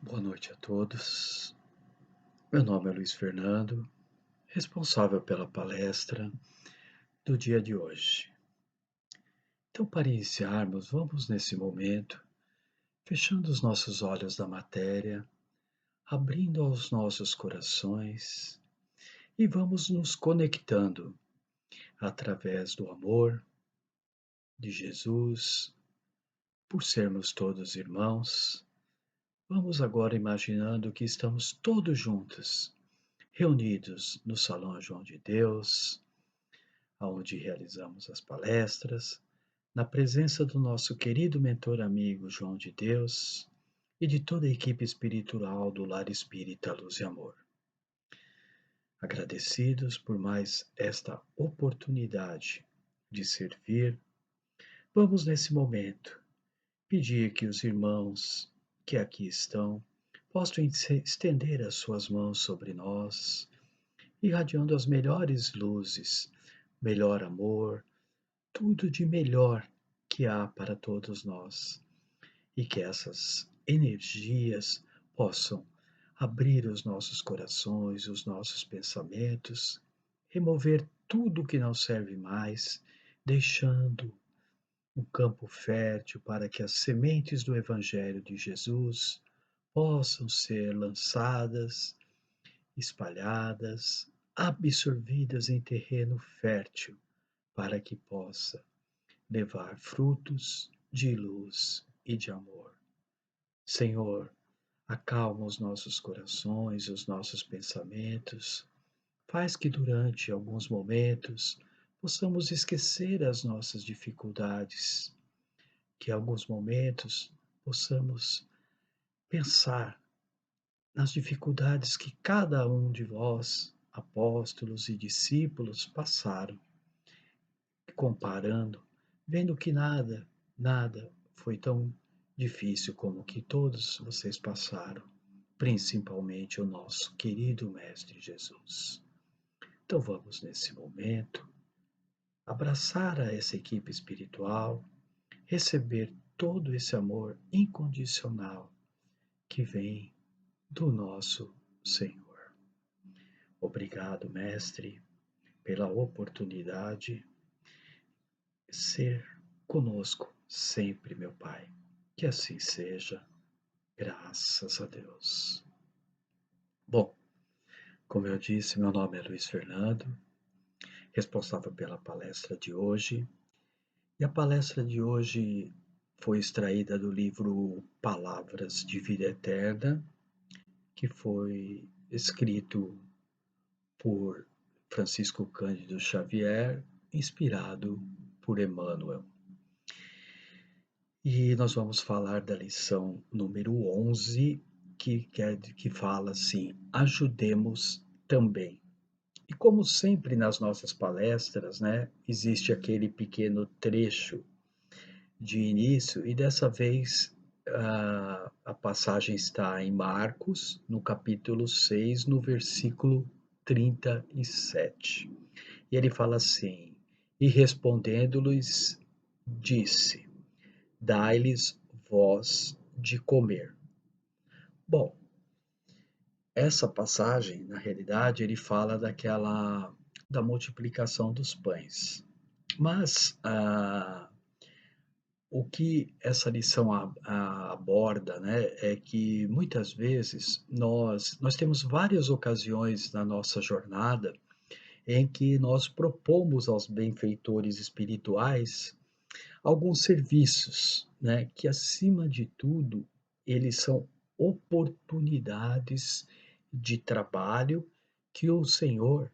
Boa noite a todos. Meu nome é Luiz Fernando, responsável pela palestra do dia de hoje. Então, para iniciarmos, vamos nesse momento, fechando os nossos olhos da matéria, abrindo aos nossos corações e vamos nos conectando através do amor de Jesus, por sermos todos irmãos. Vamos agora imaginando que estamos todos juntos, reunidos no Salão João de Deus, onde realizamos as palestras, na presença do nosso querido mentor amigo João de Deus e de toda a equipe espiritual do Lar Espírita Luz e Amor. Agradecidos por mais esta oportunidade de servir, vamos nesse momento pedir que os irmãos que aqui estão possam estender as suas mãos sobre nós, irradiando as melhores luzes, melhor amor, tudo de melhor que há para todos nós, e que essas energias possam abrir os nossos corações, os nossos pensamentos, remover tudo que não serve mais, deixando um campo fértil para que as sementes do Evangelho de Jesus possam ser lançadas, espalhadas, absorvidas em terreno fértil, para que possa levar frutos de luz e de amor. Senhor, acalma os nossos corações, os nossos pensamentos, faz que durante alguns momentos possamos esquecer as nossas dificuldades, que em alguns momentos possamos pensar nas dificuldades que cada um de vós, apóstolos e discípulos, passaram, comparando, vendo que nada foi tão difícil como que todos vocês passaram, principalmente o nosso querido Mestre Jesus. Então vamos nesse momento abraçar a essa equipe espiritual, receber todo esse amor incondicional que vem do nosso Senhor. Obrigado, Mestre, pela oportunidade ser conosco sempre, meu Pai. Que assim seja, graças a Deus. Bom, como eu disse, meu nome é Luiz Fernando, responsável pela palestra de hoje. E a palestra de hoje foi extraída do livro Palavras de Vida Eterna, que foi escrito por Francisco Cândido Xavier, inspirado por Emmanuel. E nós vamos falar da lição número 11, que fala assim: ajudemos também. E como sempre nas nossas palestras, né, existe aquele pequeno trecho de início, e dessa vez a passagem está em Marcos, no capítulo 6, no versículo 37. E ele fala assim: e respondendo-lhes, disse: dai-lhes vós de comer. Bom, essa passagem, na realidade, ele fala da multiplicação dos pães. Mas o que essa lição aborda, né, é que muitas vezes nós temos várias ocasiões na nossa jornada em que nós propomos aos benfeitores espirituais alguns serviços, né, que acima de tudo eles são oportunidades de trabalho que o Senhor,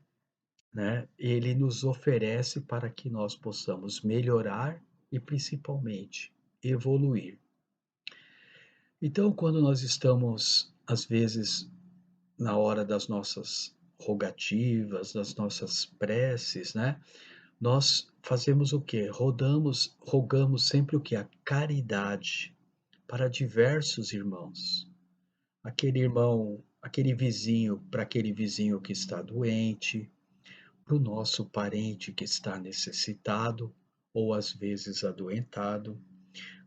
né, ele nos oferece para que nós possamos melhorar e principalmente evoluir. Então, quando nós estamos às vezes na hora das nossas rogativas, das nossas preces, né? Nós fazemos o quê? Rogamos sempre o que? A caridade para diversos irmãos. Aquele irmão, para aquele vizinho que está doente, para o nosso parente que está necessitado ou às vezes adoentado.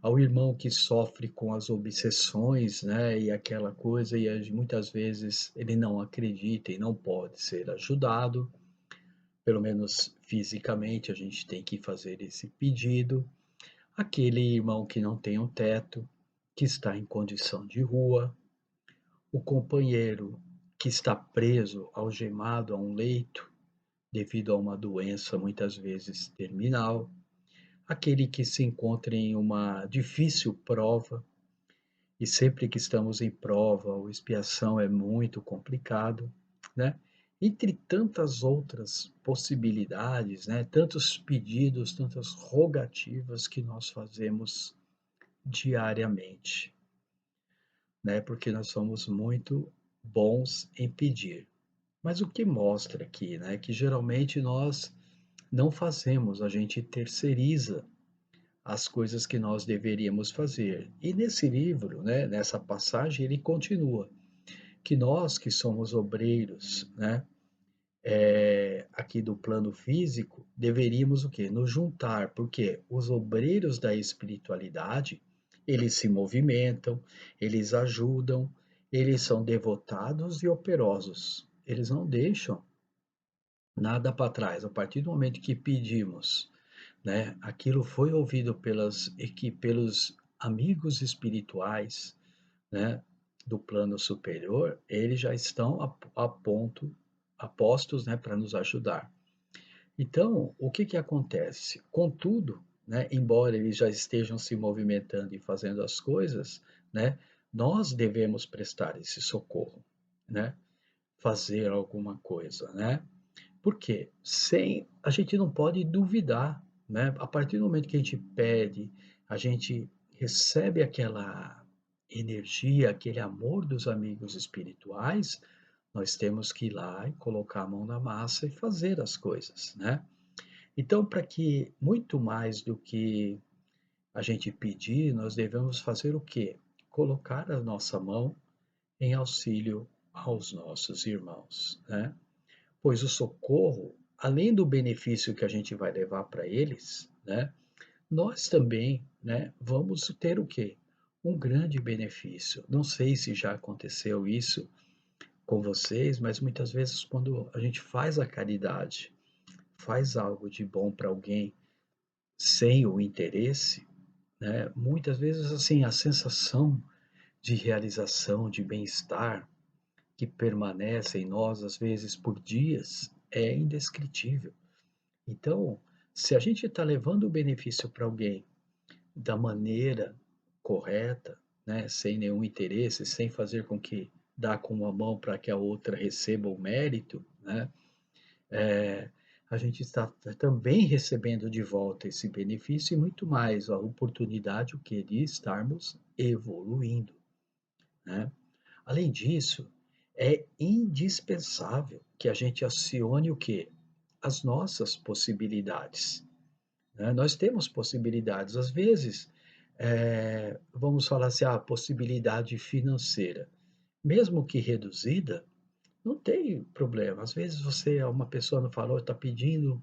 ao irmão que sofre com as obsessões, né, e aquela coisa, e muitas vezes ele não acredita e não pode ser ajudado, pelo menos fisicamente, a gente tem que fazer esse pedido. Aquele irmão que não tem um teto, que está em condição de rua, o companheiro que está preso, algemado a um leito, devido a uma doença muitas vezes terminal, aquele que se encontra em uma difícil prova, e sempre que estamos em prova ou expiação é muito complicado, né? Entre tantas outras possibilidades, né? Tantos pedidos, tantas rogativas que nós fazemos diariamente, né? Porque nós somos muito bons em pedir. Mas o que mostra aqui, né? Que geralmente nós não fazemos, a gente terceiriza as coisas que nós deveríamos fazer. E nesse livro, né, nessa passagem, ele continua que nós que somos obreiros, né, aqui do plano físico, deveríamos o quê? Nos juntar, porque os obreiros da espiritualidade, eles se movimentam, eles ajudam, eles são devotados e operosos. Eles não deixam nada para trás. A partir do momento que pedimos, né, aquilo foi ouvido pelos amigos espirituais, né, do plano superior, eles já estão a ponto, a postos, né, para nos ajudar. Então, o que que acontece? Contudo, né, embora eles já estejam se movimentando e fazendo as coisas, né, nós devemos prestar esse socorro, né, fazer alguma coisa, né? Por quê? Sem a gente não pode duvidar, né? A partir do momento que a gente pede, a gente recebe aquela energia, aquele amor dos amigos espirituais, nós temos que ir lá e colocar a mão na massa e fazer as coisas, né? Então, para que muito mais do que a gente pedir, nós devemos fazer o quê? Colocar a nossa mão em auxílio aos nossos irmãos, né? Pois o socorro, além do benefício que a gente vai levar para eles, né, nós também, né, vamos ter o quê? Um grande benefício. Não sei se já aconteceu isso com vocês, mas muitas vezes quando a gente faz a caridade, faz algo de bom para alguém sem o interesse, né, muitas vezes assim a sensação de realização, de bem-estar que permanece em nós às vezes por dias é indescritível. Então, se a gente está levando o benefício para alguém da maneira correta, né, sem nenhum interesse, sem fazer com que dá com uma mão para que a outra receba o mérito, né, é, a gente está também recebendo de volta esse benefício e muito mais a oportunidade o que de estarmos evoluindo, né? Além disso, é indispensável que a gente acione o quê? As nossas possibilidades, né? Nós temos possibilidades, às vezes, vamos falar assim, a possibilidade financeira, mesmo que reduzida, não tem problema. Às vezes você, uma pessoa não falou, está pedindo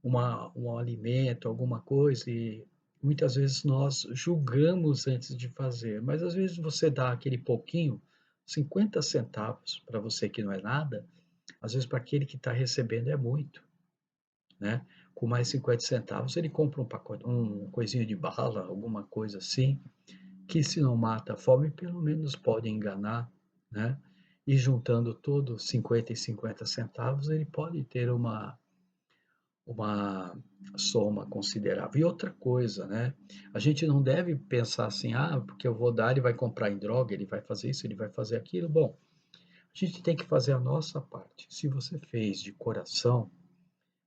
um alimento, alguma coisa, e muitas vezes nós julgamos antes de fazer, mas às vezes você dá aquele pouquinho, 50 centavos, para você que não é nada, às vezes para aquele que está recebendo é muito, né? Com mais 50 centavos ele compra um pacote, um coisinho de bala, alguma coisa assim, que se não mata a fome, pelo menos pode enganar, né? E juntando todos 50 e 50 centavos, ele pode ter uma soma considerável. E outra coisa, né? A gente não deve pensar assim, ah, porque eu vou dar, ele vai comprar em droga, ele vai fazer isso, ele vai fazer aquilo. Bom, a gente tem que fazer a nossa parte. Se você fez de coração,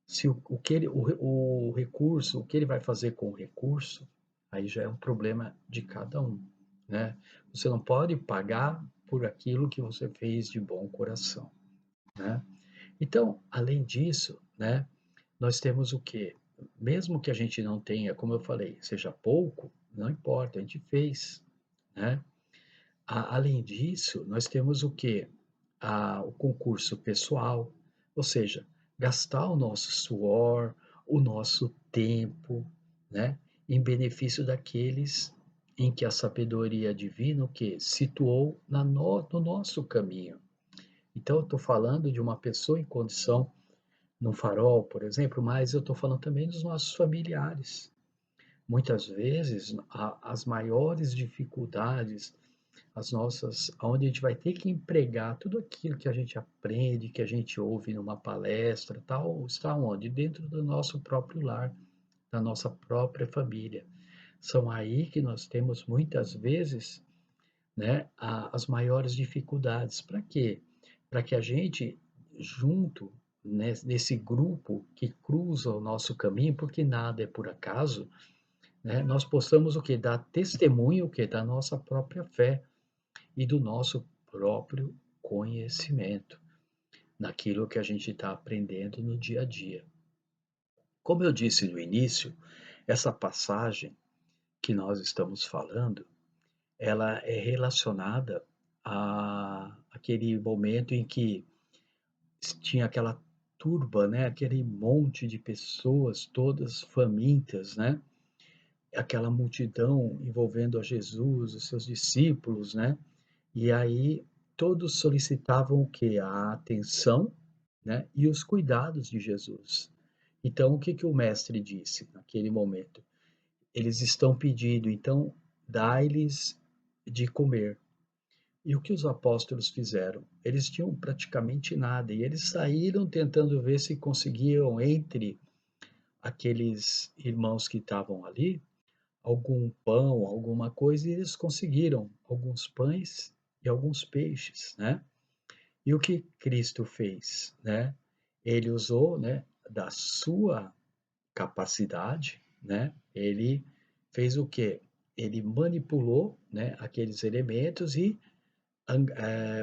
se o que ele, o recurso, o que ele vai fazer com o recurso, aí já é um problema de cada um, né? Você não pode pagar por aquilo que você fez de bom coração, né? Então, além disso, né, nós temos o quê? Mesmo que a gente não tenha, como eu falei, seja pouco, não importa, a gente fez, né? Além disso, nós temos o quê? O concurso pessoal, ou seja, gastar o nosso suor, o nosso tempo, né? em benefício daqueles em que a sabedoria divina o quê? Situou no nosso caminho. Então eu estou falando de uma pessoa em condição no farol, por exemplo, mas eu estou falando também dos nossos familiares. Muitas vezes, as maiores dificuldades, onde a gente vai ter que empregar tudo aquilo que a gente aprende, que a gente ouve numa palestra, tal, está onde? Dentro do nosso próprio lar, da nossa própria família. São aí que nós temos muitas vezes, né, as maiores dificuldades. Para quê? Para que a gente, junto, né, nesse grupo que cruza o nosso caminho, porque nada é por acaso, né, nós possamos o que? Dar testemunho o que? Da nossa própria fé e do nosso próprio conhecimento, naquilo que a gente está aprendendo no dia a dia. Como eu disse no início, essa passagem que nós estamos falando, ela é relacionada a aquele momento em que tinha aquela turba, né, aquele monte de pessoas todas famintas, né, aquela multidão envolvendo a Jesus, os seus discípulos, né, e aí todos solicitavam o quê? A atenção, né, e os cuidados de Jesus. Então o que que o mestre disse naquele momento? Eles estão pedindo, então dai-lhes de comer. E o que os apóstolos fizeram? Eles tinham praticamente nada e eles saíram tentando ver se conseguiam, entre aqueles irmãos que estavam ali, algum pão, alguma coisa, e eles conseguiram alguns pães e alguns peixes, né? E o que Cristo fez, né? Ele usou, né, da sua capacidade, né? Ele fez o quê? Ele manipulou, né, aqueles elementos e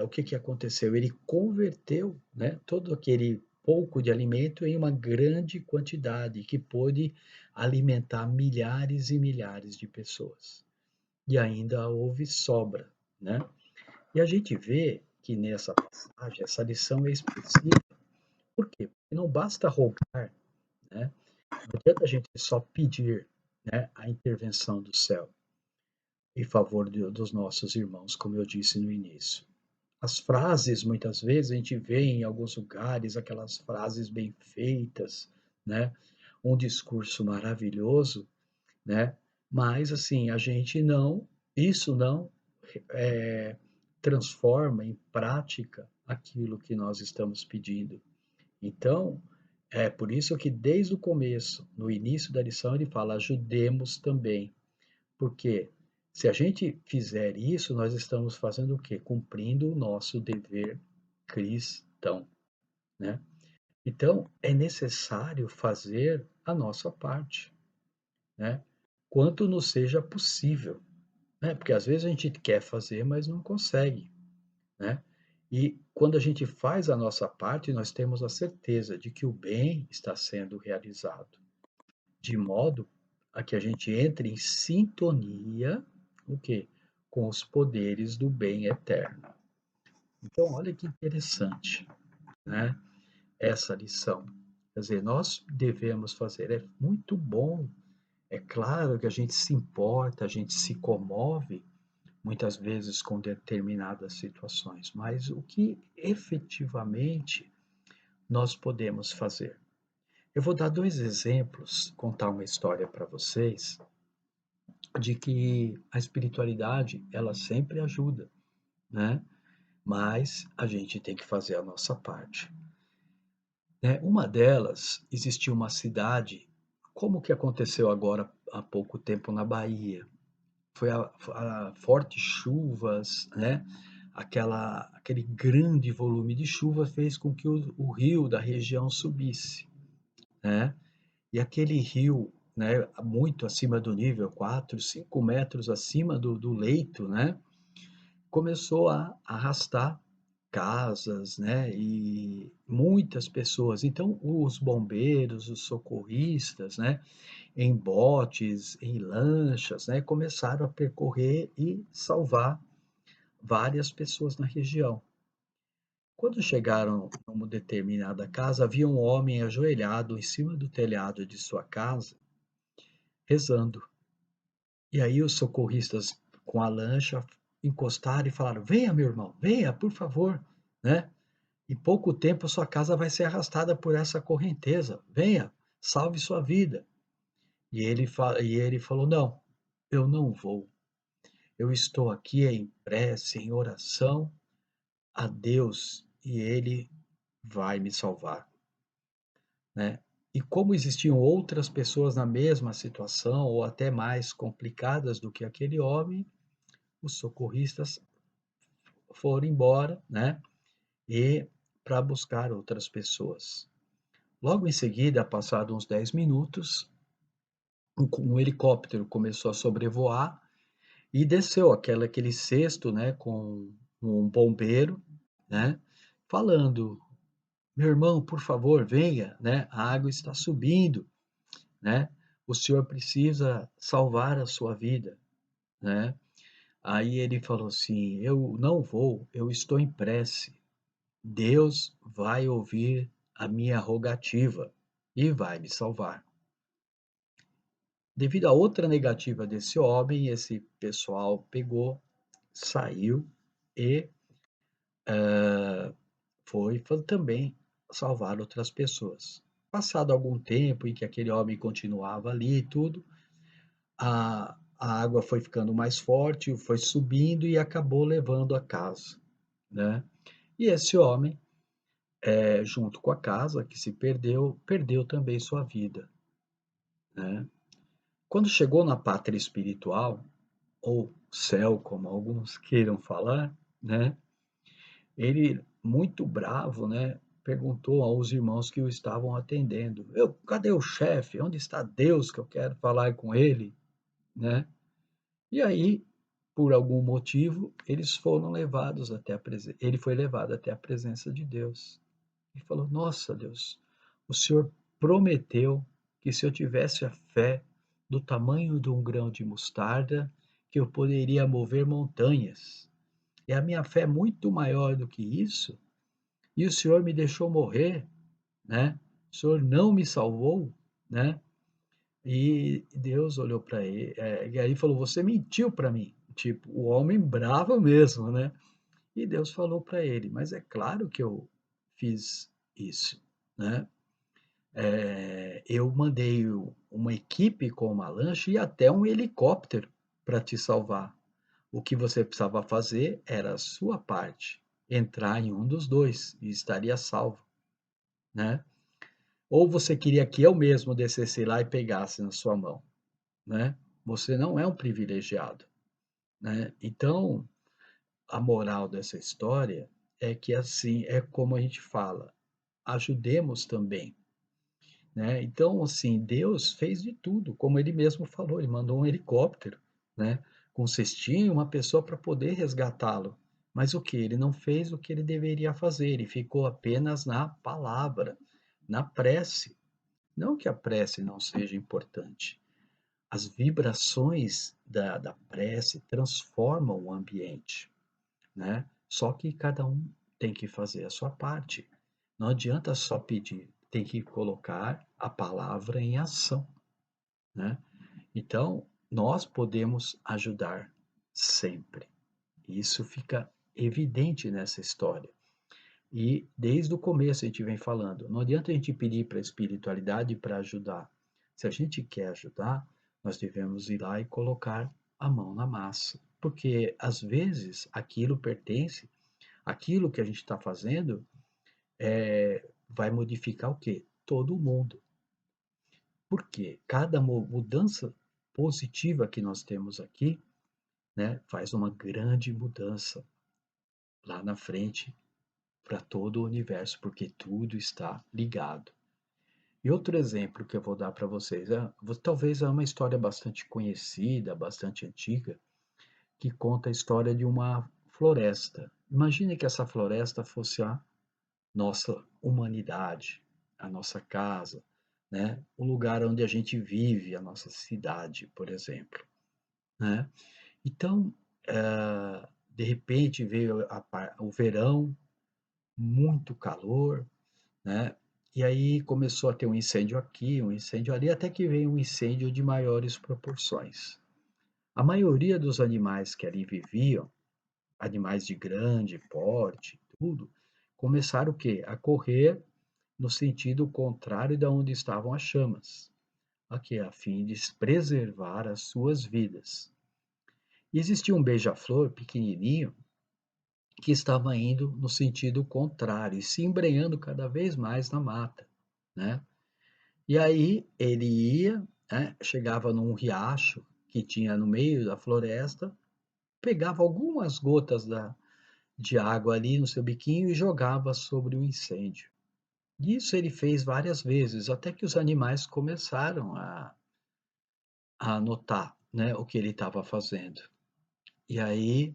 o que que aconteceu? Ele converteu, né, todo aquele pouco de alimento em uma grande quantidade que pôde alimentar milhares e milhares de pessoas. E ainda houve sobra, né? E a gente vê que nessa passagem, essa lição é expressiva. Por quê? Porque não basta rogar, né? Não adianta a gente só pedir, né, a intervenção do céu em favor dos nossos irmãos, como eu disse no início. As frases, muitas vezes, a gente vê em alguns lugares aquelas frases bem feitas, né? Um discurso maravilhoso, né? Mas, assim, a gente não, isso não é, transforma em prática aquilo que nós estamos pedindo. Então, é por isso que desde o começo, no início da lição, ele fala: ajudemos também. Porque se a gente fizer isso, nós estamos fazendo o quê? Cumprindo o nosso dever cristão, né? Então, é necessário fazer a nossa parte, né? Quanto nos seja possível, né? Porque às vezes a gente quer fazer, mas não consegue, né? E quando a gente faz a nossa parte, nós temos a certeza de que o bem está sendo realizado, de modo a que a gente entre em sintonia, o quê? Com os poderes do bem eterno. Então, olha que interessante, né? Essa lição. Quer dizer, nós devemos fazer, é muito bom. É claro que a gente se importa, a gente se comove muitas vezes com determinadas situações, mas o que efetivamente nós podemos fazer? Eu vou dar dois exemplos, contar uma história para vocês de que a espiritualidade ela sempre ajuda, né? Mas a gente tem que fazer a nossa parte. Né? Uma delas, existia uma cidade, como que aconteceu agora há pouco tempo na Bahia. Foi a fortes chuvas, né? Aquele grande volume de chuva fez com que o rio da região subisse, né? E aquele rio, né, muito acima do nível, 4, 5 metros acima do leito, né, começou a arrastar casas, né, e muitas pessoas. Então, os bombeiros, os socorristas, né, em botes, em lanchas, né, começaram a percorrer e salvar várias pessoas na região. Quando chegaram a uma determinada casa, havia um homem ajoelhado em cima do telhado de sua casa, rezando. E aí os socorristas com a lancha encostaram e falaram: "Venha, meu irmão, venha, por favor, né? Em pouco tempo sua casa vai ser arrastada por essa correnteza. Venha, salve sua vida". E ele falou: "Não, eu não vou. Eu estou aqui em prece, em oração a Deus e Ele vai me salvar", né. E como existiam outras pessoas na mesma situação ou até mais complicadas do que aquele homem, os socorristas foram embora, né, e para buscar outras pessoas. Logo em seguida, passados uns 10 minutos, um helicóptero começou a sobrevoar e desceu aquele cesto, né, com um bombeiro, né, falando: "Meu irmão, por favor, venha, né, a água está subindo, né, o senhor precisa salvar a sua vida", né. Aí ele falou assim: "Eu não vou, eu estou em prece. Deus vai ouvir a minha rogativa e vai me salvar". Devido a outra negativa desse homem, esse pessoal pegou, saiu e foi também salvar outras pessoas. Passado algum tempo em que aquele homem continuava ali e tudo, a água foi ficando mais forte, foi subindo e acabou levando a casa, né. E esse homem, junto com a casa que se perdeu, perdeu também sua vida, né. Quando chegou na pátria espiritual, ou céu, como alguns queiram falar, né, ele, muito bravo, né, perguntou aos irmãos que o estavam atendendo: Cadê o chefe? Onde está Deus que eu quero falar com ele?", né. E aí, por algum motivo, eles foram levados até a presen ele foi levado até a presença de Deus. E falou: "Nossa, Deus, o Senhor prometeu que se eu tivesse a fé do tamanho de um grão de mostarda, que eu poderia mover montanhas. E a minha fé é muito maior do que isso, e o Senhor me deixou morrer, né? O Senhor não me salvou, né?" E Deus olhou para ele, e aí falou: "Você mentiu para mim". Tipo, o homem bravo mesmo, né? E Deus falou para ele: "Mas é claro que eu fiz isso, né? Eu mandei uma equipe com uma lancha e até um helicóptero para te salvar. O que você precisava fazer era a sua parte, entrar em um dos 2 e estaria salvo, né. Ou você queria que eu mesmo descesse lá e pegasse na sua mão, né. Você não é um privilegiado, né. Então, a moral dessa história é que, assim, é como a gente fala, ajudemos também, né. Então, assim, Deus fez de tudo, como ele mesmo falou, ele mandou um helicóptero, né, com um cestinho e uma pessoa para poder resgatá-lo. Mas o que? Ele não fez o que ele deveria fazer, ele ficou apenas na palavra, na prece. Não que a prece não seja importante, as vibrações da prece transformam o ambiente, né. Só que cada um tem que fazer a sua parte. Não adianta só pedir, tem que colocar a palavra em ação, né. Então, nós podemos ajudar sempre. Isso fica evidente nessa história. E desde o começo a gente vem falando, não adianta a gente pedir para a espiritualidade para ajudar. Se a gente quer ajudar, nós devemos ir lá e colocar a mão na massa. Porque às vezes aquilo pertence, aquilo que a gente está fazendo vai modificar o quê? Todo mundo. Porque cada mudança positiva que nós temos aqui, né, faz uma grande mudança lá na frente para todo o universo, porque tudo está ligado. E outro exemplo que eu vou dar para vocês, talvez é uma história bastante conhecida, bastante antiga, que conta a história de uma floresta. Imagine que essa floresta fosse a nossa humanidade, a nossa casa, né? O lugar onde a gente vive, a nossa cidade, por exemplo, né? Então, de repente veio o verão, muito calor, né? E aí começou a ter um incêndio aqui, um incêndio ali, até que veio um incêndio de maiores proporções. A maioria dos animais que ali viviam, animais de grande porte, tudo, começaram o quê? A correr no sentido contrário da onde estavam as chamas, aqui a fim de preservar as suas vidas. E existia um beija-flor pequenininho que estava indo no sentido contrário e se embrenhando cada vez mais na mata, né? E aí ele ia, né, chegava num riacho que tinha no meio da floresta, pegava algumas gotas de água ali no seu biquinho e jogava sobre o incêndio. Isso ele fez várias vezes, até que os animais começaram a notar, né, o que ele estava fazendo. E aí,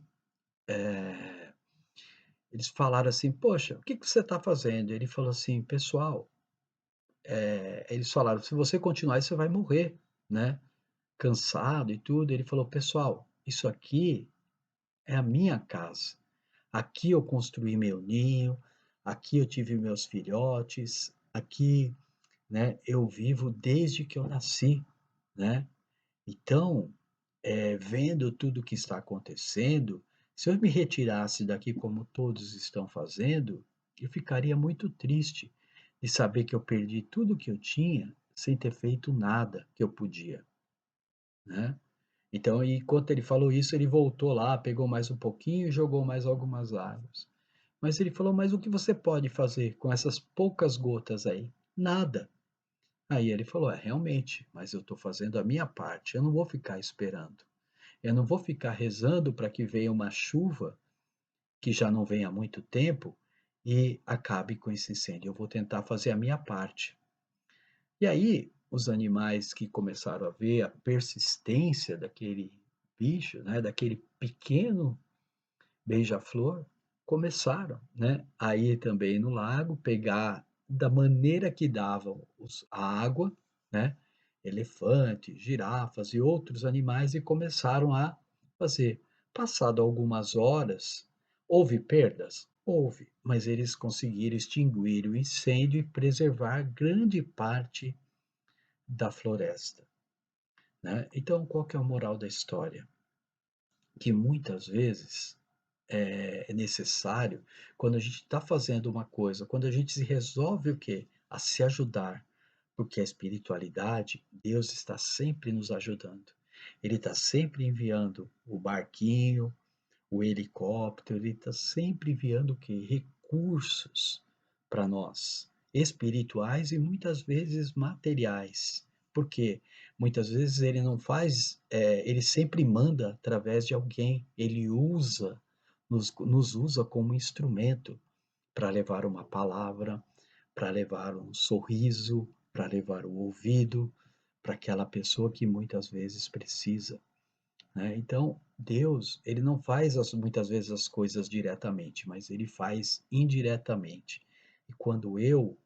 eles falaram assim: "Poxa, o que que você está fazendo?" Ele falou assim: "Pessoal", eles falaram: "Se você continuar, você vai morrer, né, cansado e tudo". Ele falou: "Pessoal, isso aqui é a minha casa. Aqui eu construí meu ninho, aqui eu tive meus filhotes, aqui, né, eu vivo desde que eu nasci, né. Então, vendo tudo o que está acontecendo, se eu me retirasse daqui como todos estão fazendo, eu ficaria muito triste de saber que eu perdi tudo o que eu tinha sem ter feito nada que eu podia, né. Então, enquanto ele falou isso, ele voltou lá, pegou mais um pouquinho e jogou mais algumas águas. Mas ele falou: "Mas o que você pode fazer com essas poucas gotas aí?" "Nada". Aí ele falou: "É, realmente, mas eu estou fazendo a minha parte, eu não vou ficar esperando. Eu não vou ficar rezando para que venha uma chuva, que já não vem há muito tempo, e acabe com esse incêndio. Eu vou tentar fazer a minha parte". E aí, os animais que começaram a ver a persistência daquele bicho, né, daquele pequeno beija-flor, começaram, né, a ir também no lago, pegar da maneira que davam a água, né, elefantes, girafas e outros animais, e começaram a fazer. Passado algumas horas, houve perdas? Houve, mas eles conseguiram extinguir o incêndio e preservar grande parte da floresta, né. Então qual que é a moral da história? Que muitas vezes é necessário, quando a gente está fazendo uma coisa, quando a gente se resolve o quê? A se ajudar, porque a espiritualidade, Deus está sempre nos ajudando. Ele está sempre enviando o barquinho, o helicóptero, ele está sempre enviando o quê? Recursos para nós, espirituais e muitas vezes materiais. Por quê? Muitas vezes ele não faz, ele sempre manda através de alguém, ele usa, nos usa como instrumento para levar uma palavra, para levar um sorriso, para levar o ouvido para aquela pessoa que muitas vezes precisa, né. Então, Deus, ele não faz muitas vezes as coisas diretamente, mas ele faz indiretamente. E quando eu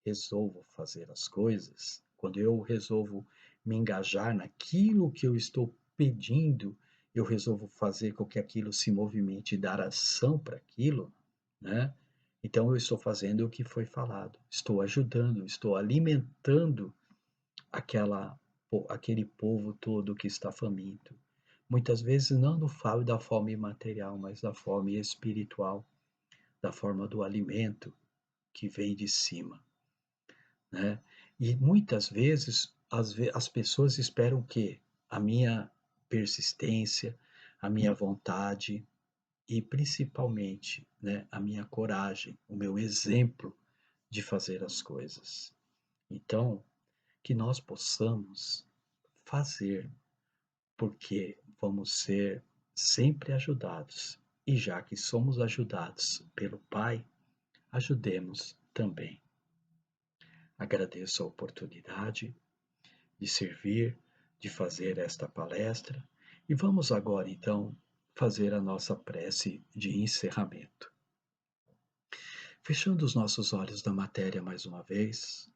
resolvo fazer as coisas, quando eu resolvo me engajar naquilo que eu estou pedindo, eu resolvo fazer com que aquilo se movimente e dar ação para aquilo, né, então eu estou fazendo o que foi falado, estou ajudando, estou alimentando aquela aquele povo todo que está faminto. Muitas vezes não do da fome material, mas da fome espiritual, da forma do alimento que vem de cima, né. E muitas vezes as pessoas esperam que a minha persistência, a minha vontade e principalmente, né, a minha coragem, o meu exemplo de fazer as coisas. Então, que nós possamos fazer, porque vamos ser sempre ajudados. E já que somos ajudados pelo Pai, ajudemos também. Agradeço a oportunidade de servir, de fazer esta palestra, e vamos agora então fazer a nossa prece de encerramento. Fechando os nossos olhos da matéria mais uma vez,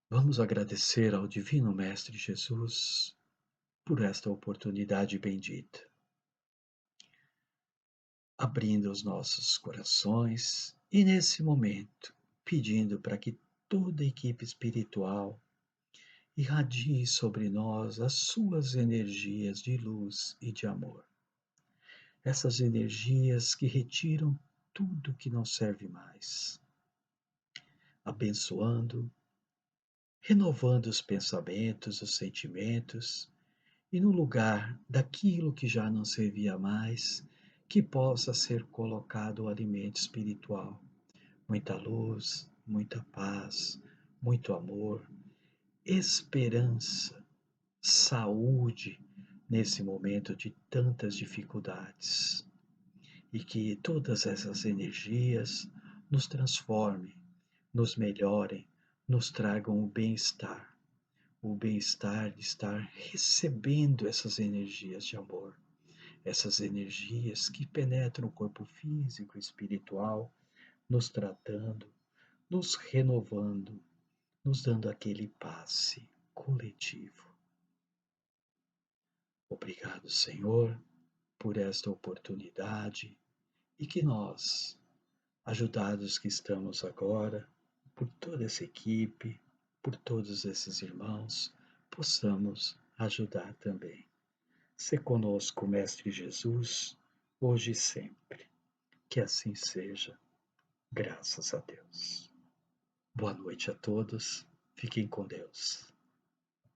vamos agradecer ao Divino Mestre Jesus por esta oportunidade bendita, abrindo os nossos corações e, nesse momento, pedindo para que toda a equipe espiritual irradie sobre nós as suas energias de luz e de amor. Essas energias que retiram tudo que não serve mais, abençoando, renovando os pensamentos, os sentimentos, e no lugar daquilo que já não servia mais, que possa ser colocado o alimento espiritual. Muita luz, muita paz, muito amor, esperança, saúde nesse momento de tantas dificuldades. E que todas essas energias nos transformem, nos melhorem, nos tragam o bem-estar de estar recebendo essas energias de amor, essas energias que penetram o corpo físico e espiritual, nos tratando, nos renovando, nos dando aquele passe coletivo. Obrigado, Senhor, por esta oportunidade e que nós, ajudados que estamos agora, por toda essa equipe, por todos esses irmãos, possamos ajudar também. Se conosco, Mestre Jesus, hoje e sempre. Que assim seja, graças a Deus. Boa noite a todos, fiquem com Deus.